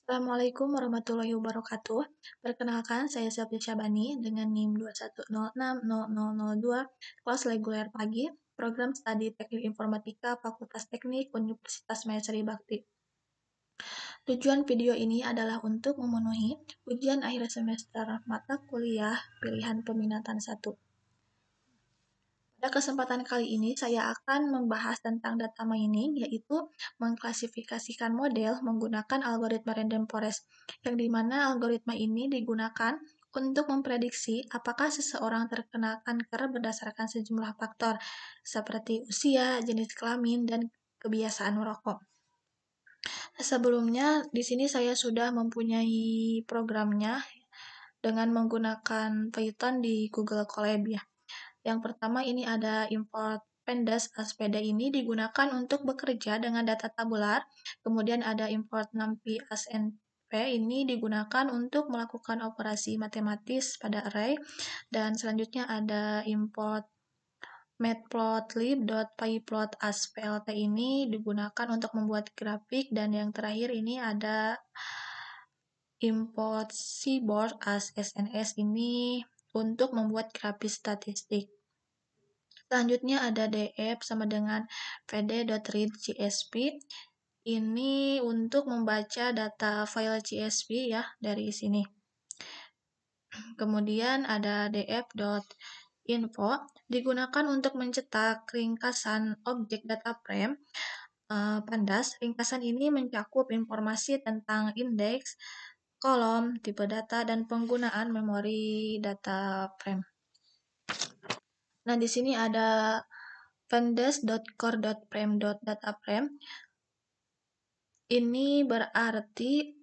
Assalamualaikum warahmatullahi wabarakatuh. Perkenalkan, saya Selvi Syabani dengan NIM 210600002, kelas reguler pagi, program studi Teknik Informatika Fakultas Teknik Universitas Maesari Bakti. Tujuan video ini adalah untuk memenuhi ujian akhir semester mata kuliah pilihan peminatan 1. Pada kesempatan kali ini, saya akan membahas tentang data mining, yaitu mengklasifikasikan model menggunakan algoritma random forest, yang dimana algoritma ini digunakan untuk memprediksi apakah seseorang terkena kanker berdasarkan sejumlah faktor, seperti usia, jenis kelamin, dan kebiasaan merokok. Sebelumnya, di sini saya sudah mempunyai programnya dengan menggunakan Python di Google Colab ya. Yang pertama ini ada import pandas. Aspeda ini digunakan untuk bekerja dengan data tabular. Kemudian ada import numpy asnp ini digunakan untuk melakukan operasi matematis pada array. Dan selanjutnya ada import matplotlib.pyplot.as.plt ini digunakan untuk membuat grafik. Dan yang terakhir ini ada import seaboard as sns ini untuk membuat grafis statistik. Selanjutnya ada df sama dengan pd.read.csv. Ini untuk membaca data file CSV ya dari sini. Kemudian ada df.info digunakan untuk mencetak ringkasan objek data frame pandas. Ringkasan ini mencakup informasi tentang indeks, kolom, tipe data, dan penggunaan memori data frame. Nah, di sini ada pandas.core.frame.dataframe. Ini berarti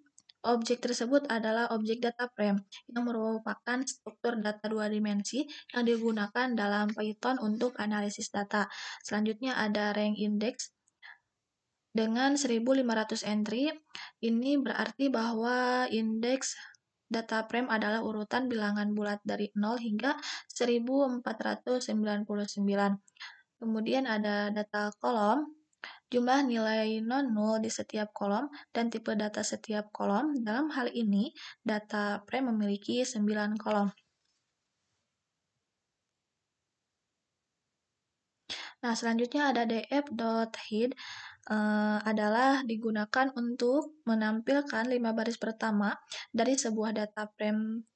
objek tersebut adalah objek data frame yang merupakan struktur data 2 dimensi yang digunakan dalam Python untuk analisis data. Selanjutnya ada rank index dengan 1500 entry. Ini berarti bahwa indeks data frame adalah urutan bilangan bulat dari 0 hingga 1499. Kemudian ada data kolom, jumlah nilai non-null di setiap kolom, dan tipe data setiap kolom. Dalam hal ini, data frame memiliki 9 kolom. Nah, selanjutnya ada df.head adalah digunakan untuk menampilkan 5 baris pertama dari sebuah data frame.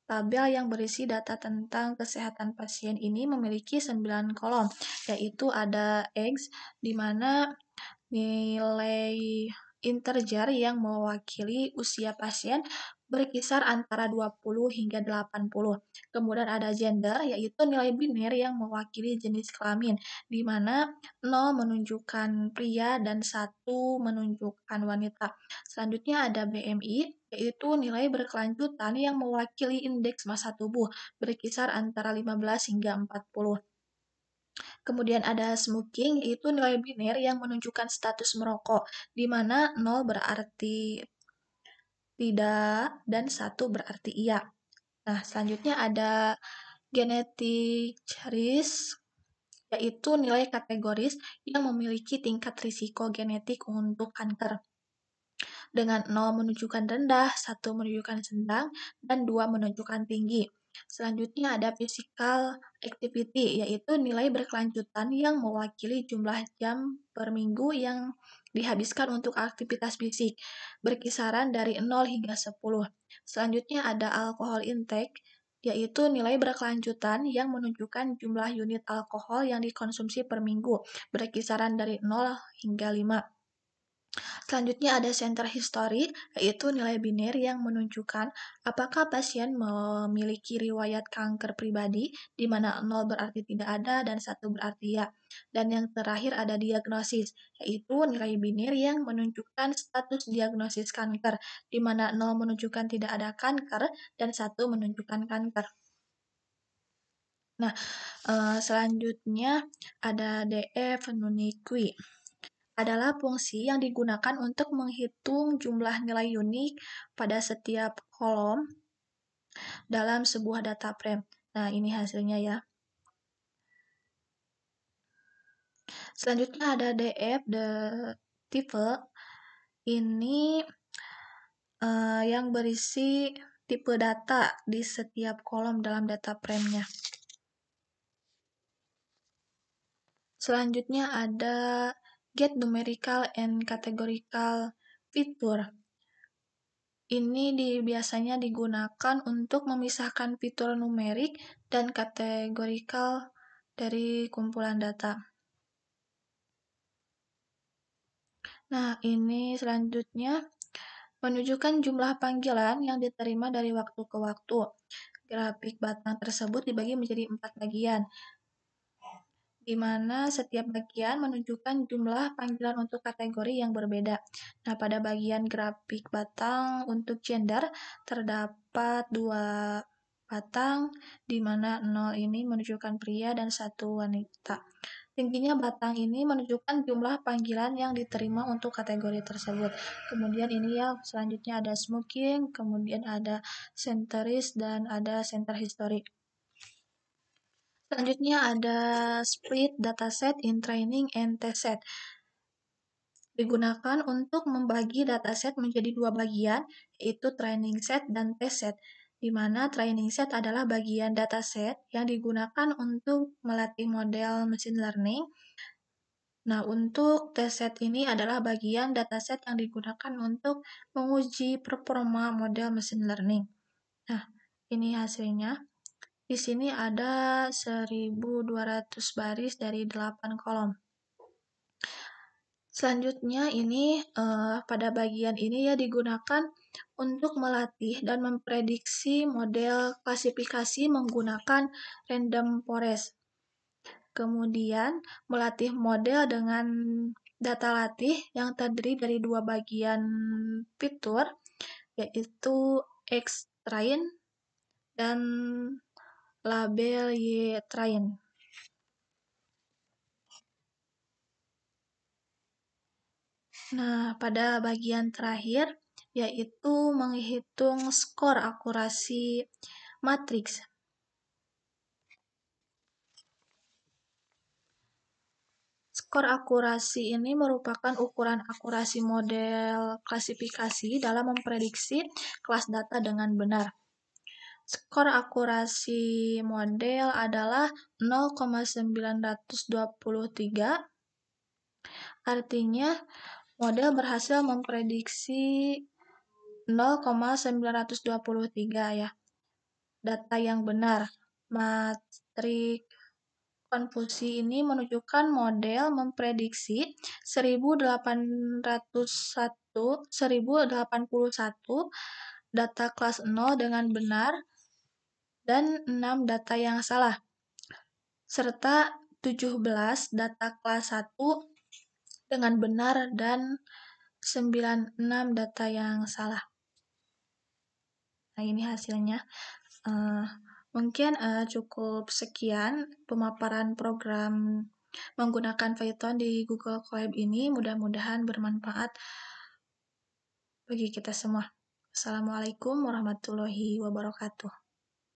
Tabel yang berisi data tentang kesehatan pasien ini memiliki 9 kolom, yaitu ada X, di mana nilai integer yang mewakili usia pasien berkisar antara 20 hingga 80. Kemudian ada gender, yaitu nilai biner yang mewakili jenis kelamin, di mana 0 menunjukkan pria dan 1 menunjukkan wanita. Selanjutnya ada BMI, yaitu nilai berkelanjutan yang mewakili indeks massa tubuh, berkisar antara 15 hingga 40. Kemudian ada smoking, yaitu nilai biner yang menunjukkan status merokok, di mana 0 berarti tidak dan 1 berarti iya. Nah, selanjutnya ada genetic risk, yaitu nilai kategoris yang memiliki tingkat risiko genetik untuk kanker. Dengan 0 menunjukkan rendah, 1 menunjukkan sedang, dan 2 menunjukkan tinggi. Selanjutnya ada physical activity, yaitu nilai berkelanjutan yang mewakili jumlah jam per minggu yang dihabiskan untuk aktivitas fisik, berkisaran dari 0 hingga 10. Selanjutnya ada alcohol intake, yaitu nilai berkelanjutan yang menunjukkan jumlah unit alkohol yang dikonsumsi per minggu, berkisaran dari 0 hingga 5. Selanjutnya ada center history, yaitu nilai biner yang menunjukkan apakah pasien memiliki riwayat kanker pribadi, di mana 0 berarti tidak ada dan 1 berarti ya. Dan yang terakhir ada diagnosis, yaitu nilai biner yang menunjukkan status diagnosis kanker, di mana 0 menunjukkan tidak ada kanker dan 1 menunjukkan kanker. Nah, selanjutnya ada df unique adalah fungsi yang digunakan untuk menghitung jumlah nilai unik pada setiap kolom dalam sebuah data frame. Nah, ini hasilnya ya. Selanjutnya ada df the type. Ini yang berisi tipe data di setiap kolom dalam data frame-nya. Selanjutnya ada get numerical and categorical fitur. Ini biasanya digunakan untuk memisahkan fitur numerik dan kategorikal dari kumpulan data. Nah, ini selanjutnya menunjukkan jumlah panggilan yang diterima dari waktu ke waktu. Grafik batang tersebut dibagi menjadi 4 bagian, di mana setiap bagian menunjukkan jumlah panggilan untuk kategori yang berbeda. Nah, pada bagian grafik batang untuk gender, terdapat 2 batang, di mana 0 ini menunjukkan pria dan 1 wanita. Tingginya batang ini menunjukkan jumlah panggilan yang diterima untuk kategori tersebut. Kemudian ini ya, selanjutnya ada smoking, kemudian ada centeris, dan ada center history. Selanjutnya ada split dataset in training and test set. Digunakan untuk membagi dataset menjadi 2 bagian, yaitu training set dan test set, di mana training set adalah bagian dataset yang digunakan untuk melatih model machine learning. Nah, untuk test set ini adalah bagian dataset yang digunakan untuk menguji performa model machine learning. Nah, ini hasilnya. Di sini ada 1200 baris dari 8 kolom. Selanjutnya ini pada bagian ini ya digunakan untuk melatih dan memprediksi model klasifikasi menggunakan random forest. Kemudian melatih model dengan data latih yang terdiri dari 2 bagian fitur, yaitu X-train dan label Y-train. Nah, pada bagian terakhir yaitu menghitung skor akurasi matriks. Skor akurasi ini merupakan ukuran akurasi model klasifikasi dalam memprediksi kelas data dengan benar. Skor akurasi model adalah 0,923, artinya model berhasil memprediksi 0,923 ya, data yang benar. Matrik konfusi ini menunjukkan model memprediksi 1081 data kelas 0 dengan benar dan 6 data yang salah, serta 17 data kelas 1 dengan benar dan 96 data yang salah. Nah, ini hasilnya. Mungkin cukup sekian pemaparan program menggunakan Python di Google Colab ini. Mudah-mudahan bermanfaat bagi kita semua. Assalamualaikum warahmatullahi wabarakatuh.